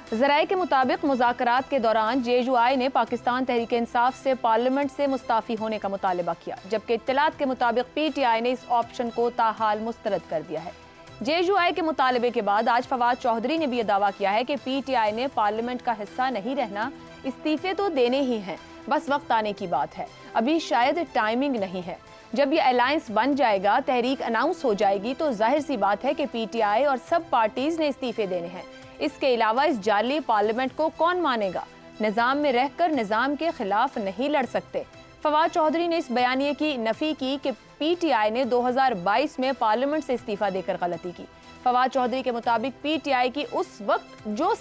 ज़राए के मुताबिक मुज़ाकरात के दौरान JUI ने पाकिस्तान तहरीक इंसाफ से पार्लियामेंट से मुस्ताफ़ी होने का मुतालबा किया, जबकि इत्तलात के मुताबिक PTI ने इस ऑप्शन को ताहाल मुस्तरद कर दिया है। JUI के मुतालबे के बाद आज फवाद चौधरी ने भी यह दावा किया है कि PTI ने पार्लियामेंट का हिस्सा नहीं रहना, इस्तीफे तो देने ही हैं, बस वक्त आने की बात है, अभी शायद टाइमिंग नहीं है। जब ये अलायंस बन जाएगा, तहरीक अनाउंस हो जाएगी, तो जाहिर सी बात है कि PTI और सब पार्टीज ने इस्तीफे देने हैं। इसके अलावा इस जाली पार्लियामेंट को कौन मानेगा? निज़ाम में रहकर निज़ाम के खिलाफ नहीं लड़ सकते। फवाद चौधरी ने इस बयानिए की नफी की कि PTI ने 2022 में पार्लियामेंट से इस्तीफा देकर गलती की। फवाद चौधरी के मुताबिक PTI की इस वक्त जो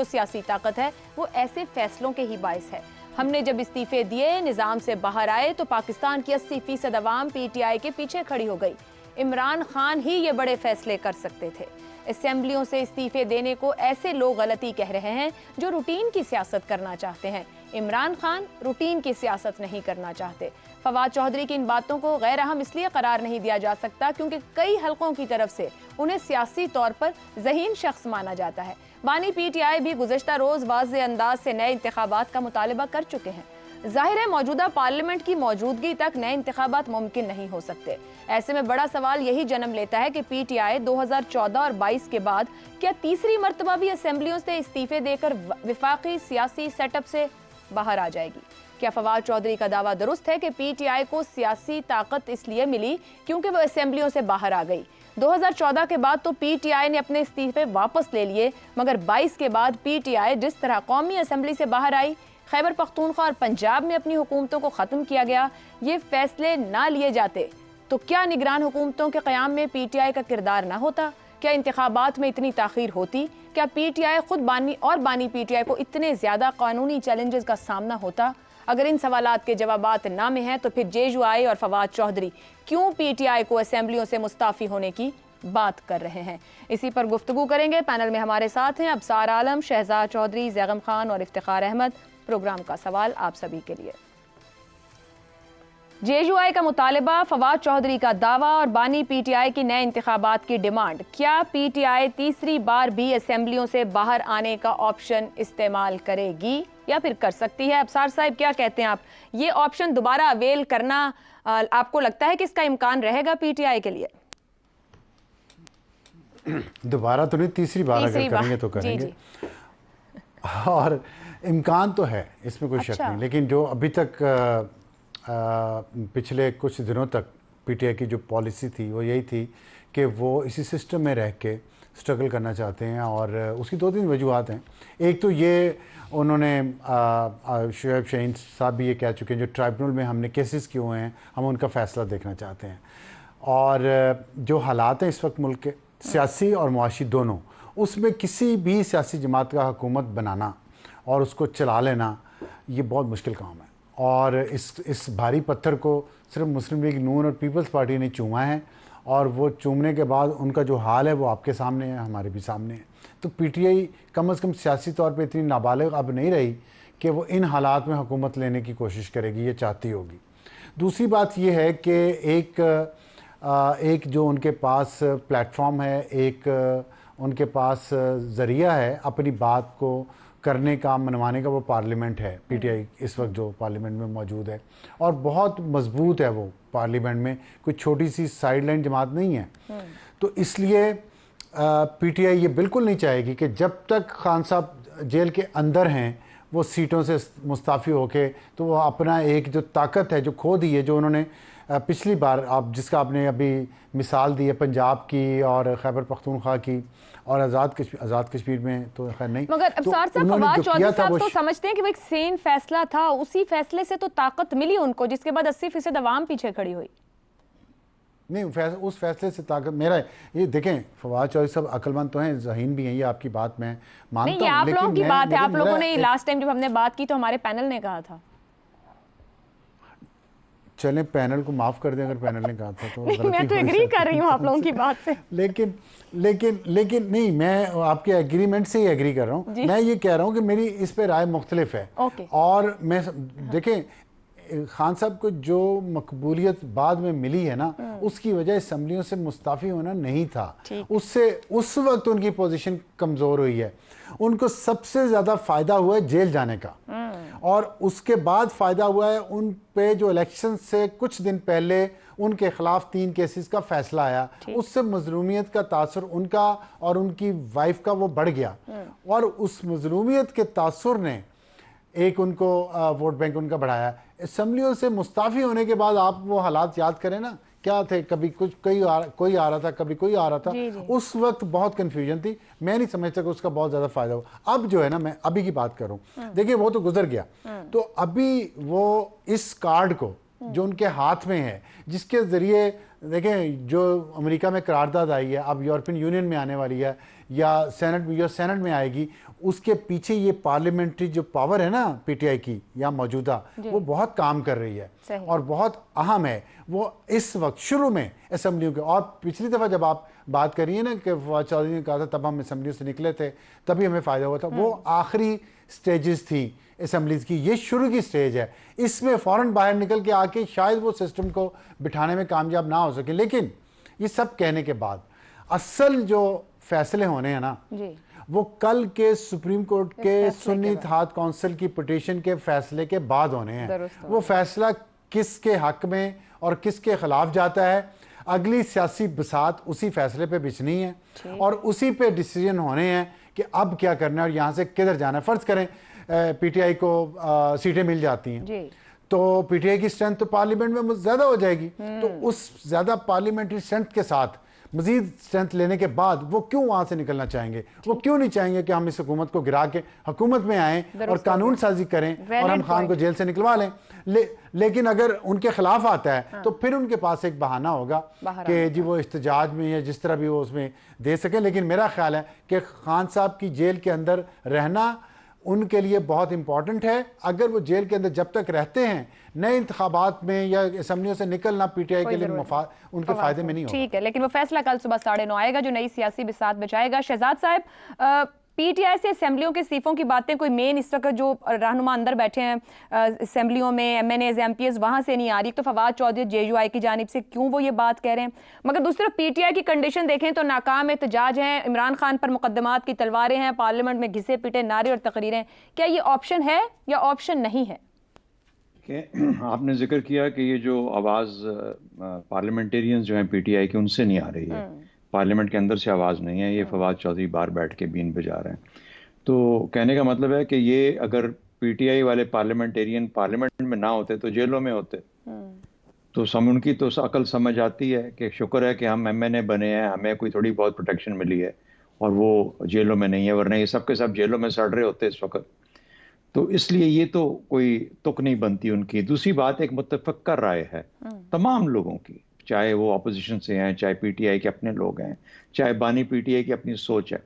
सियासी ताकत है वो ऐसे फैसलों के ही बायस है। हमने जब इस्तीफे दिए, निज़ाम से बाहर आए, तो पाकिस्तान की 80% अवाम PTI के पीछे खड़ी हो गई। इमरान खान ही ये बड़े फैसले कर सकते थे। असेंबलियों से इस्तीफे देने को ऐसे लोग गलती कह रहे हैं जो रूटीन की सियासत करना चाहते हैं। इमरान खान रूटीन की सियासत नहीं करना चाहते। फवाद चौधरी की इन बातों को गैर अहम इसलिए करार नहीं दिया जा सकता क्योंकि कई हलकों की तरफ से उन्हें सियासी तौर पर ज़हीन शख्स माना जाता है। बानी PTI भी गुज़श्ता रोज़ वाज़े अंदाज से नए इंतखाबात का मुतालबा कर चुके हैं। जाहिर है मौजूदा पार्लियामेंट की मौजूदगी तक नए इंतखाबात मुमकिन नहीं हो सकते। ऐसे में बड़ा सवाल यही जन्म लेता है कि PTI 2014 और 22 के बाद क्या तीसरी मर्तबा भी असेंबलियों से इस्तीफे देकर विफाकी सियासी सेटअप से बाहर आ जाएगी? क्या फवाद चौधरी का दावा दुरुस्त है कि PTI को सियासी ताकत इसलिए मिली क्योंकि वो असेंबलियों से बाहर आ गई? 2014 के बाद तो PTI ने अपने इस्तीफे वापस ले लिए, मगर 22 के बाद PTI जिस तरह कौमी असेंबली से बाहर आई, खैबर पख्तूनख्वा और पंजाब में अपनी हुकूमतों को ख़त्म किया गया, ये फैसले ना लिए जाते तो क्या निगरान हुकूमतों के क़याम में PTI का किरदार ना होता? क्या इंतखाबात में इतनी ताख़ीर होती? क्या PTI खुद बानी PTI को इतने ज़्यादा कानूनी चैलेंजेस का सामना होता? अगर इन सवालात के जवाबात ना में हैं तो फिर JUI और फवाद चौधरी क्यों PTI को असेंबलियों से मुस्ताफ़ी होने की बात कर रहे हैं? इसी पर गुफ्तगू करेंगे। पैनल में हमारे साथ हैं अबसार आलम, शहजाद चौधरी, जैगम खान और इफ्तिखार अहमद। प्रोग्राम का सवाल आप सभी के लिए। JUI का मुतालबा, फवाद चौधरी का दावा और बानी PTI की नए इंतखाबात की डिमांड। क्या PTI तीसरी बार भी असेंबलियों से बाहर आने का ऑप्शन इस्तेमाल करेगी या फिर कर सकती है? अबसार साहब क्या कहते हैं आप? ये ऑप्शन दोबारा अवेल करना आपको लगता है कि इसका इम्कान रहेगा PTI के लिए? दोबारा तो नहीं, तीसरी बार अगर करेंगे तो करेंगे। जी। और इम्कान तो है, इसमें कोई शक नहीं। लेकिन जो अभी तक पिछले कुछ दिनों तक PTI की जो पॉलिसी थी वो यही थी कि वो इसी सिस्टम में रह के स्ट्रगल करना चाहते हैं, और उसकी 2-3 वजूहत हैं। एक तो ये उन्होंने शुएब शाहीन साहब भी ये कह चुके हैं, जो ट्राइब्यूनल में हमने केसेस किए हुए हैं, हम उनका फ़ैसला देखना चाहते हैं। और जो हालात हैं इस वक्त मुल्क के सियासी और मुआशी दोनों, उसमें किसी भी सियासी जमात का हुकूमत बनाना और उसको चला लेना ये बहुत मुश्किल काम है। और इस भारी पत्थर को सिर्फ मुस्लिम लीग नून और पीपल्स पार्टी ने चूमा है, और वो चूमने के बाद उनका जो हाल है वो आपके सामने है, हमारे भी सामने है। तो PTI कम से कम सियासी तौर पे इतनी नाबालिग अब नहीं रही कि वो इन हालात में हुकूमत लेने की कोशिश करेगी, ये चाहती होगी। दूसरी बात ये है कि एक जो उनके पास प्लेटफॉर्म है, एक उनके पास ज़रिया है अपनी बात को करने का, मनवाने का, वो पार्लियामेंट है। PTI इस वक्त जो पार्लियामेंट में मौजूद है और बहुत मजबूत है वो पार्लियामेंट में, कोई छोटी सी साइडलाइन जमात नहीं है। तो इसलिए PTI ये बिल्कुल नहीं चाहेगी कि जब तक खान साहब जेल के अंदर हैं वो सीटों से मुस्ताफ़ी होके, तो वो अपना एक जो ताकत है जो खो दी है, जो उन्होंने पिछली बार जिसका आपने अभी मिसाल दी है पंजाब की और खैबर पख्तूनख्वा की और आज़ाद कश्मीर में तो खैर नहीं, मगर अबसार साहब, फवाद चौधरी साहब तो समझते हैं कि वो एक सेन फैसला था, उसी फैसले से तो ताकत मिली उनको, जिसके बाद 80% अवाम पीछे खड़ी हुई। नहीं, उस फैसले से ताकत मेरा ये देखें, फवाद चौधरी साहब अक्लमंद तो हैं, ज़हीन भी हैं, ये आपकी बात मैं मानता हूं। नहीं, आप लोगों की बात है, आप लोगों ने लास्ट टाइम जब हमने बात की तो हमारे पैनल ने कहा था। चलें, पैनल को माफ़ कर दें अगर पैनल ने कहा था तो। नहीं, मैं तो एग्री कर रही हूँ आप लोगों की बात से। लेकिन नहीं, मैं आपके एग्रीमेंट से ही एग्री कर रहा हूँ। मैं ये कह रहा हूँ कि मेरी इस पे राय मुख्तलिफ है। और मैं देखें, खान साहब को जो मकबूलियत बाद में मिली है ना, उसकी वजह असम्बलियों से मुस्ताफ़ी होना नहीं था। उससे उस वक्त उनकी पोजीशन कमज़ोर हुई है। उनको सबसे ज़्यादा फ़ायदा हुआ है जेल जाने का, और उसके बाद फ़ायदा हुआ है उन पे जो इलेक्शन से कुछ दिन पहले उनके खिलाफ 3 केसेस का फैसला आया। उससे मजलूमियत का तासुर उनका और उनकी वाइफ का वो बढ़ गया, और उस मजलूमियत के तासुर ने एक उनको वोट बैंक उनका बढ़ाया। असम्बलियों से मुस्ताफ़ी होने के बाद आप वो हालात याद करें ना, क्या थे, कभी कुछ कोई आ रहा था, कभी कोई आ रहा था। जी। उस वक्त बहुत कन्फ्यूजन थी। मैं नहीं समझता कि उसका बहुत ज़्यादा फ़ायदा हुआ। अब जो है ना, मैं अभी की बात करूं, देखिए वो तो गुजर गया, तो अभी वो इस कार्ड को जो उनके हाथ में है, जिसके ज़रिए देखें जो अमेरिका में करारदाद आई है, अब यूरोपियन यूनियन में आने वाली है या सेनेट में आएगी, उसके पीछे ये पार्लियामेंट्री जो पावर है ना पीटीआई की या मौजूदा, वो बहुत काम कर रही है और बहुत अहम है। वो इस वक्त शुरू में असम्बलियों के, और पिछली दफ़ा जब आप बात करिए ना कि फवाद चौधरी ने कहा था तब हम असम्बलियों से निकले थे, तभी हमें फ़ायदा हुआ था। वो आखिरी स्टेजेस थी असम्बलीज की, ये शुरू की स्टेज है। इसमें फ़ौरन बाहर निकल के आके शायद वो सिस्टम को बिठाने में कामयाब ना हो सके। लेकिन ये सब कहने के बाद असल जो फैसले होने हैं ना, वो कल के सुप्रीम कोर्ट के सुन्नी इत्तेहाद काउंसिल की पिटीशन के फैसले के बाद होने हैं। वो फैसला किसके हक में और किसके खिलाफ जाता है, अगली सियासी बसात उसी फैसले पे बिछनी है और उसी पे डिसीजन होने हैं कि अब क्या करना है और यहाँ से किधर जाना है। फर्ज करें पीटीआई को सीटें मिल जाती हैं, तो पीटीआई की स्ट्रेंथ तो पार्लियामेंट में ज़्यादा हो जाएगी, तो उस ज़्यादा पार्लियामेंट्री स्ट्रेंथ के साथ मजीद स्ट्रेंथ लेने के बाद वो क्यों वहाँ से निकलना चाहेंगे? वो क्यों नहीं चाहेंगे कि हम इस हुकूमत को गिरा के हुकूमत में आएँ और कानून साजी करें और हम खान को जेल से निकलवा लें? लेकिन अगर उनके खिलाफ आता है तो फिर उनके पास एक बहाना होगा कि जी वो इख्तिजाज में या जिस तरह भी वो उसमें दे सकें। लेकिन मेरा ख्याल है कि खान साहब की जेल के अंदर रहना उनके लिए बहुत इंपॉर्टेंट है। अगर वो जेल के अंदर जब तक रहते हैं, नए इंतखाबात में या असम्बलियों से निकलना पीटीआई के लिए उनके फायदे में नहीं होगा। ठीक है, लेकिन वो फैसला कल सुबह 9:30 आएगा जो नई सियासी बिसात बचाएगा। शहजाद साहब, पीटीआई से असेंबलियों के सीफों की बातें कोई मेन इस वक्त जो रहनुमा अंदर बैठे हैं असेंबलियों में, एमएनएज एमपीएस, वहां से नहीं आ रही। तो फवाद चौधरी जेयूआई की जानिब से क्यों वो ये बात कह रहे हैं? मगर दूसरी तरफ पीटीआई की कंडीशन देखें तो नाकाम एहतजाज हैं, इमरान खान पर मुकदमात की तलवारें हैं, पार्लियामेंट में घिसे पिटे नारे और तकरीरें। क्या ये ऑप्शन है या ऑप्शन नहीं है? आपने जिक्र किया कि ये जो आवाज़ पार्लियामेंटेरियंस जो हैं पीटीआई की, उनसे नहीं आ रही है, पार्लियामेंट के अंदर से आवाज़ नहीं है, ये फवाद चौधरी बाहर बैठ के बीन बजा रहे हैं। तो कहने का मतलब है कि ये अगर पीटीआई वाले पार्लियामेंटेरियन पार्लियामेंट में ना होते तो जेलों में होते। तो उनकी तो अकल समझ आती है कि शुक्र है कि हम एमएनए बने हैं, हमें कोई थोड़ी बहुत प्रोटेक्शन मिली है और वो जेलों में नहीं है, वरना ये सब के सब जेलों में सड़ रहे होते इस वक्त। तो इसलिए ये तो कोई तुक नहीं बनती उनकी। दूसरी बात, एक मुत्तफ़क़ा राय है तमाम लोगों की, चाहे वो अपोजिशन से हैं, चाहे पीटीआई के अपने लोग हैं, चाहे बानी पीटीआई की अपनी सोच है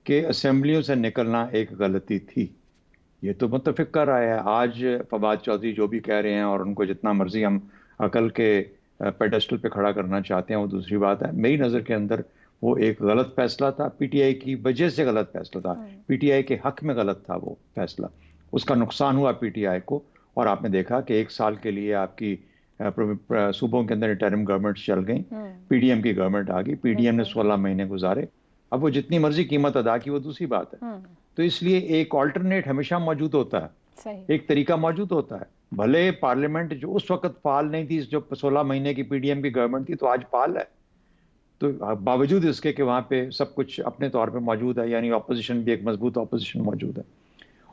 कि असेंबलियों से निकलना एक गलती थी। ये तो मुत्तफ़क़ा राय है। आज फवाद चौधरी जो भी कह रहे हैं और उनको जितना मर्जी हम अकल के पेडेस्टल पे खड़ा करना चाहते हैं, वो दूसरी बात है। मेरी नज़र के अंदर वो एक गलत फैसला था, पीटीआई की वजह से गलत फैसला था, पीटीआई के हक में गलत था वो फैसला, उसका नुकसान हुआ पीटीआई को। और आपने देखा कि 1 साल के लिए आपकी सूबों के अंदर इंटरिम गवर्नमेंट चल गई, पीडीएम की गवर्नमेंट आ गई, पीडीएम ने 16 महीने गुजारे, अब वो जितनी मर्जी कीमत अदा की वो दूसरी बात है। तो इसलिए एक ऑल्टरनेट हमेशा मौजूद होता है, एक तरीका मौजूद होता है। भले पार्लियामेंट जो उस वक्त फाल नहीं थी, जो 16 महीने की पीडीएम की गवर्नमेंट थी, तो आज फाल है, तो बावजूद इसके कि वहाँ पे सब कुछ अपने तौर पे मौजूद है, यानी अपोजिशन भी एक मजबूत अपोजिशन मौजूद है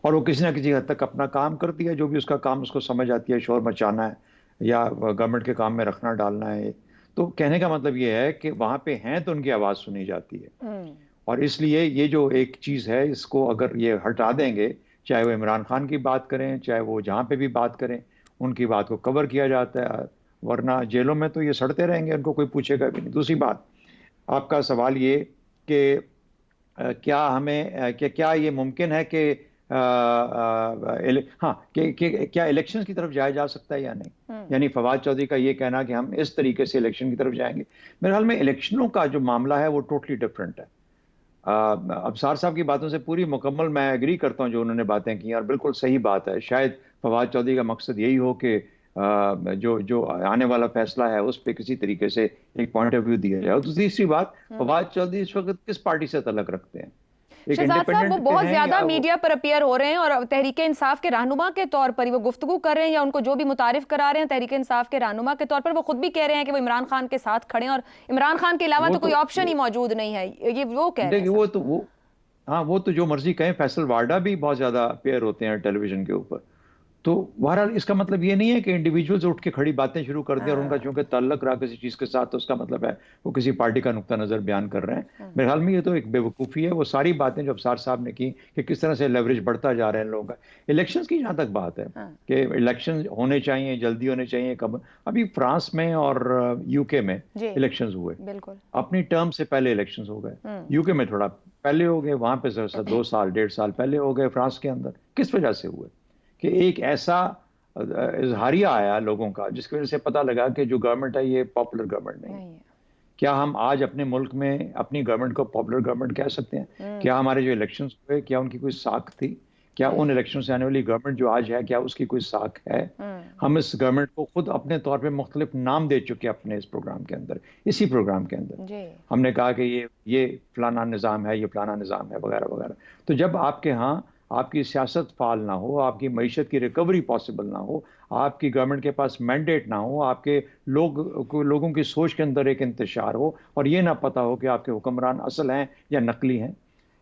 और वो किसी ना किसी हद तक अपना काम करती है, जो भी उसका काम उसको समझ आती है, शोर मचाना है या गवर्नमेंट के काम में रखना डालना है। तो कहने का मतलब ये है कि वहाँ पे हैं तो उनकी आवाज़ सुनी जाती है। और इसलिए ये जो एक चीज़ है, इसको अगर ये हटा देंगे, चाहे वो इमरान खान की बात करें, चाहे वो जहाँ पे भी बात करें, उनकी बात को कवर किया जाता है, वरना जेलों में तो ये सड़ते रहेंगे, उनको कोई पूछेगा भी नहीं। दूसरी बात, आपका सवाल ये कि क्या ये मुमकिन है कि क्या इलेक्शन की तरफ जाया जा सकता है या नहीं? यानी फवाद चौधरी का ये कहना कि हम इस तरीके से इलेक्शन की तरफ जाएंगे, मेरे ख्याल में इलेक्शनों का जो मामला है वो टोटली डिफरेंट है। अबसार साहब की बातों से पूरी मुकम्मल मैं एग्री करता हूं जो उन्होंने बातें की, और बिल्कुल सही बात है। शायद फवाद चौधरी का मकसद यही हो कि जो जो आने वाला फैसला है उस पे किसी तरीके से एक पॉइंट ऑफ व्यू दिया जाए। और तीसरी बात, फवाद चौधरी इस वक्त किस पार्टी से तल्लुक रखते हैं? एक शहजाद साहब, वो इंडिपेंडेंट बहुत हैं ज्यादा या मीडिया पर अपीयर हो रहे हैं और तहरीक इंसाफ के रहनुमा के तौर पर ही वो गुफ्तगू कर रहे हैं, या उनको जो भी मुतारिफ करा रहे हैं तहरीक इंसाफ के रहनुमा के तौर पर, वो खुद भी कह रहे हैं कि वो इमरान खान के साथ खड़े हैं और इमरान खान के अलावा तो कोई ऑप्शन ही मौजूद नहीं है, ये वो कह रहे हैं। वो हाँ, वो तो जो मर्जी कहें। फैसल वाडा भी बहुत ज्यादा पेयर होते हैं टेलीविजन के ऊपर। तो बहरहाल इसका मतलब ये नहीं है कि इंडिविजुअल्स उठ के खड़ी बातें शुरू कर दें और उनका चूंकि ताल्लुक रहा किसी चीज के साथ, तो उसका मतलब है वो किसी पार्टी का नुक्ता नजर बयान कर रहे हैं। मेरे ख्याल में ये तो एक बेवकूफ़ी है। वो सारी बातें जो अफसार साहब ने की कि किस तरह से लेवरेज बढ़ता जा रहा है लोगों का। इलेक्शंस की जहाँ तक बात है कि इलेक्शन होने चाहिए, जल्दी होने चाहिए, कब? अभी फ्रांस में और यूके में इलेक्शंस हुए, बिल्कुल अपनी टर्म से पहले इलेक्शंस हो गए। यूके में थोड़ा पहले हो गए, वहां पे 2 साल 1.5 साल पहले हो गए। फ्रांस के अंदर किस वजह से हुए कि एक ऐसा इजहारिया आया लोगों का जिसकी वजह से पता लगा कि जो गवर्नमेंट है ये पॉपुलर गवर्नमेंट नहीं है। क्या हम आज अपने मुल्क में अपनी गवर्नमेंट को पॉपुलर गवर्नमेंट कह सकते हैं? क्या हमारे जो इलेक्शंस हुए, क्या उनकी कोई साख थी? क्या उन इलेक्शन से आने वाली गवर्नमेंट जो आज है, क्या उसकी कोई साख है? हम इस गवर्नमेंट को खुद अपने तौर पे मुख्तलिफ नाम दे चुके हैं अपने इस प्रोग्राम के अंदर। इसी प्रोग्राम के अंदर हमने कहा कि ये फलाना निज़ाम है, ये फलाना निज़ाम है, वगैरह वगैरह। तो जब आपके यहाँ आपकी सियासत फाल ना हो, आपकी मईशत की रिकवरी पॉसिबल ना हो, आपकी गवर्नमेंट के पास मैंडेट ना हो, आपके लोगों की सोच के अंदर एक इंतशार हो और ये ना पता हो कि आपके हुक्मरान असल हैं या नकली हैं,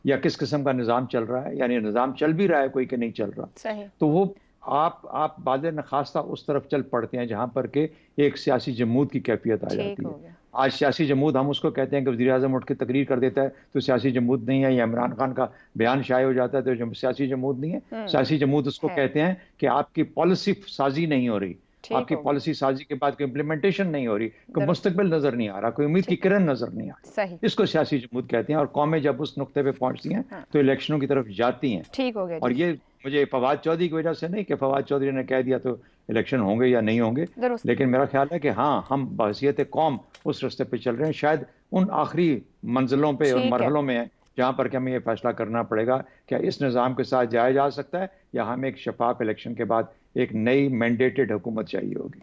या किस किस्म का निज़ाम चल रहा है, यानी निज़ाम चल भी रहा है कोई कि नहीं चल रहा, सही। तो वो आप बादे नखास्ता उस तरफ चल पड़ते हैं जहां पर के एक सियासी जमूद की कैफियत आ जाती है। आज सियासी जमूद हम उसको कहते हैं कि वज़ीर आज़म उठ के तकरीर कर देता है तो सियासी जमूद नहीं है, या इमरान खान का बयान शाये हो जाता है तो सियासी जमूद नहीं है। सियासी जमूद उसको कहते हैं कि आपकी पॉलिसी साजी नहीं हो रही, आपकी पॉलिसी साजी के बाद कोई इम्प्लीमेंटेशन नहीं हो रही, कोई मुस्तकबिल नजर नहीं आ रहा, कोई उम्मीद की किरण नजर नहीं आ रही, इसको सियासी जमूद कहते हैं। और कौमें जब उस नुक्ते पे पहुंचती हैं तो इलेक्शनों की तरफ जाती हैं। ठीक हो गया। और ये मुझे फवाद चौधरी की वजह से नहीं कि फवाद चौधरी ने कह दिया तो इलेक्शन होंगे या नहीं होंगे, लेकिन मेरा ख्याल है कि हाँ, हम बहसियत कौम उस रास्ते पे चल रहे हैं। शायद उन आखिरी मंजिलों पे और मरहलों में जहां पर कि हमें ये फैसला करना पड़ेगा क्या इस निज़ाम के साथ जाया जा सकता है, या हमें एक शफाफ इलेक्शन के बाद एक नई मैंडेटेड हुकूमत चाहिए होगी।